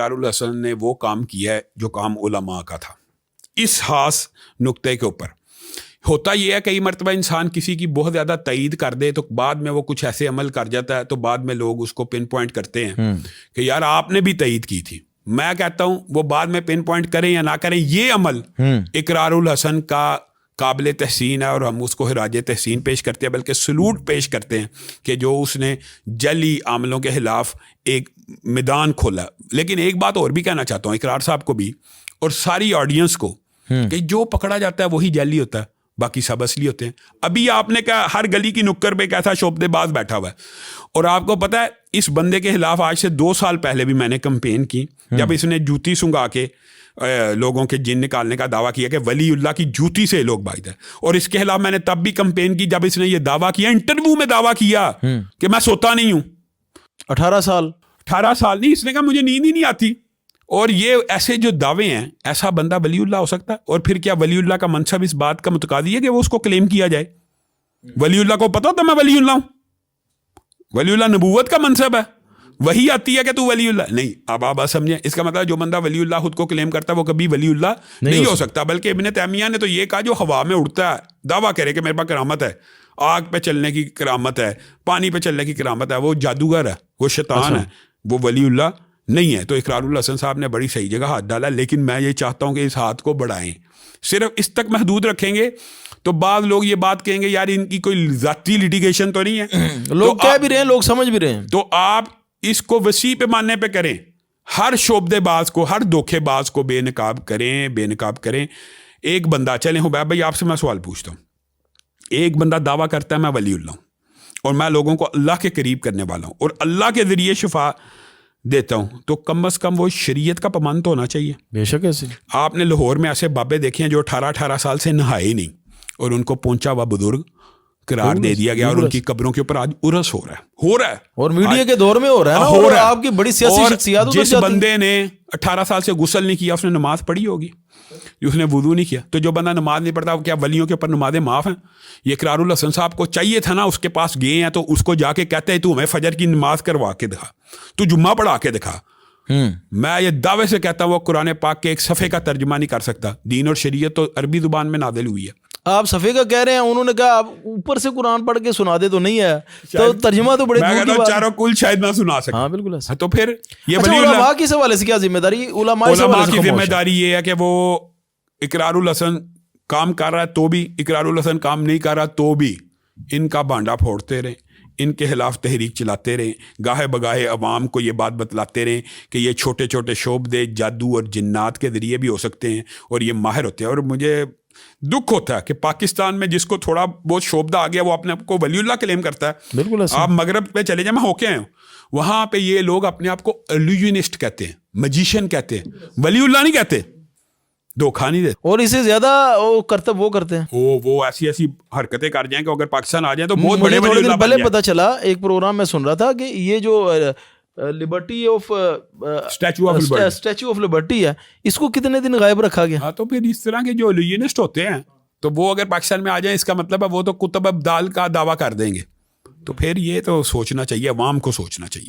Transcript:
इकरारुल हसन ने वो काम किया है जो काम उलमा का था। इस खास नुक्ते के ऊपर होता ये है, कई मरतबा इंसान किसी की बहुत ज़्यादा तईद कर दे तो बाद में वो कुछ ऐसे अमल कर जाता है तो बाद में लोग उसको पिन पॉइंट करते हैं कि यार आपने भी तईद की थी। मैं कहता हूँ वो बाद में पिन पॉइंट करें या ना करें, ये अमल इकरारुल हसन का काबिल तहसीन है और हम उसको खराज तहसीन पेश करते हैं, बल्कि सलूट पेश करते हैं कि जो उसने जली आमलों के खिलाफ एक मैदान खोला। लेकिन एक बात और भी कहना चाहता हूँ इकरार साहब को भी और सारी ऑडियंस को कि जो पकड़ा जाता है वही जैली होता है, बाकी सब असली होते हैं। अभी आपने कहा हर गली की नुक्कड़ पे कैसा शोबदेबाज बैठा हुआ है, और आपको पता है इस बंदे के खिलाफ आज से 2 साल पहले भी मैंने कैंपेन की, जब इसने जूती सुंघा के लोगों के जिन निकालने का दावा किया कि वलीउल्लाह की जूती से लोग भागते हैं। और इसके खिलाफ मैंने तब भी कैंपेन की जब इसने ये दावा किया, इंटरव्यू में दावा किया कि मैं सोता नहीं हूँ। 18 साल नहीं, इसने कहा मुझे नींद ही नहीं आती। और ये ऐसे जो दावे हैं, ऐसा बंदा वलीउल्लाह हो सकता है? और फिर क्या वलीउल्लाह का मनसब इस बात का मुतकादी है कि वो उसको क्लेम किया जाए? वलीउल्लाह को पता होता मैं वलीउल्लाह हूँ? वलीउल्लाह नबूवत का मनसब है, वही आती है कि तू वलीउल्लाह नहीं। अब आप समझे, इसका मतलब जो बंदा वलीउल्लाह खुद को क्लेम करता है वो कभी वलीउल्लाह नहीं हो सकता। बल्कि इब्न तैमिया ने तो ये कहा जो हवा में उड़ता है, दावा करे कि मेरे पास करामत है, आग पे चलने की करामत है, पानी पे चलने की करामत है, वो जादूगर है, वो शैतान है, वो वलीउल्लाह नहीं है। तो इकरारुल हसन साहब ने बड़ी सही जगह हाथ डाला, लेकिन मैं ये चाहता हूँ कि इस हाथ को बढ़ाएं। सिर्फ इस तक महदूद रखेंगे तो बाद लोग ये बात कहेंगे यार इनकी कोई जाती लिटिगेशन तो नहीं है। लोग कह भी रहे हैं, लोग समझ भी रहे हैं। तो आप इसको वसी पैमाने पे करें, हर शोबदेबाज को, हर धोखेबाज को बेनकाब करें। एक बंदा, चले हुबैब भाई आपसे मैं सवाल पूछता हूँ, एक बंदा दावा करता है मैं वलीउल्लाह हूँ और मैं लोगों को अल्लाह के करीब करने वाला हूँ और अल्लाह के ज़रिए शिफा देता हूँ, तो कम अज़ कम वो शरीयत का पाबंद तो होना चाहिए। बेशक ऐसे आपने लाहौर में ऐसे बाबे देखे हैं जो 18 साल से नहाए ही नहीं और उनको पहुंचा हुआ बुजुर्ग करार दे दिया गया और उनकी कब्रों के ऊपर आज उर्स हो रहा है और मीडिया के दौर में हो रहा है ना, हो रहा है। आपकी बड़ी सियासी शख्सियत, जिस बंदे ने 18 साल से गुस्ल नहीं किया उसने नमाज पढ़ी होगी, उसने वुदू नहीं किया। तो जो बंदा नमाज नहीं पढ़ता क्या वलियों के ऊपर नमाजें माफ़ हैं? ये इकरारुल हसन साहब को चाहिए था ना, उसके पास गए हैं तो उसको जाके कहते हैं तू हमें फजर की नमाज करवा के दिखा, तू जुम्मा पढ़ा के दिखा। मैं ये दावे से कहता हूँ वो कुरान पाक के एक सफ़े का तर्जुमा नहीं कर सकता। दीन और शरीयत तो अरबी ज़ुबान में नादिल हुई है। आप सफ़े का कह रहे हैं, उन्होंने कहा आप ऊपर से कुरान पढ़ के सुना दे तो नहीं है, तो तर्जुमा तो बड़े दूर की बात। चारों कुल शायद ना सुना सके। हाँ बिल्कुल। तो फिर ये उलमा की सवाल से क्या जिम्मेदारी? उलमा की जिम्मेदारी ये है कि वो इकरारुल हसन काम कर रहा है तो भी, इकरारुल हसन काम नहीं कर रहा तो भी इनका भांडा फोड़ते रहें, इनके खिलाफ तहरीक चलाते रहें, गाहे बगाहे अवाम को ये बात बतलाते रहें कि ये छोटे छोटे शोबदे जादू और जिन्नात के ज़रिए भी हो सकते हैं और ये माहिर होते हैं। और मुझे दुख होता है कि पाकिस्तान में जिसको थोड़ा बहुत शोबदा आ गया वो अपने आप को वलीउल्लाह क्लेम करता है। बिल्कुल। आप मगरब पे चले जाए, मैं होके आया हूँ, वहाँ पे ये लोग अपने आप को इल्यूजनिस्ट कहते हैं, मजिशियन कहते हैं, वलीउल्लाह नहीं कहते, धोखा नहीं देते। और इससे ज्यादा वो करते हैं वो ऐसी हरकतें कर जाएं कि अगर पाकिस्तान आ जाए तो बहुत बड़े थोड़े दिन पहले पता चला, एक प्रोग्राम में सुन रहा था कि ये जो liberty of statute of liberty है, इसको कितने दिन गायब रखा गया। हाँ, तो फिर इस तरह के जो लिबर्टिस्ट होते हैं तो वो अगर पाकिस्तान में आ जाए इसका मतलब है वो तो कुतुब अब्दाल का दावा कर देंगे। तो फिर ये तो सोचना चाहिए, अवाम को सोचना चाहिए।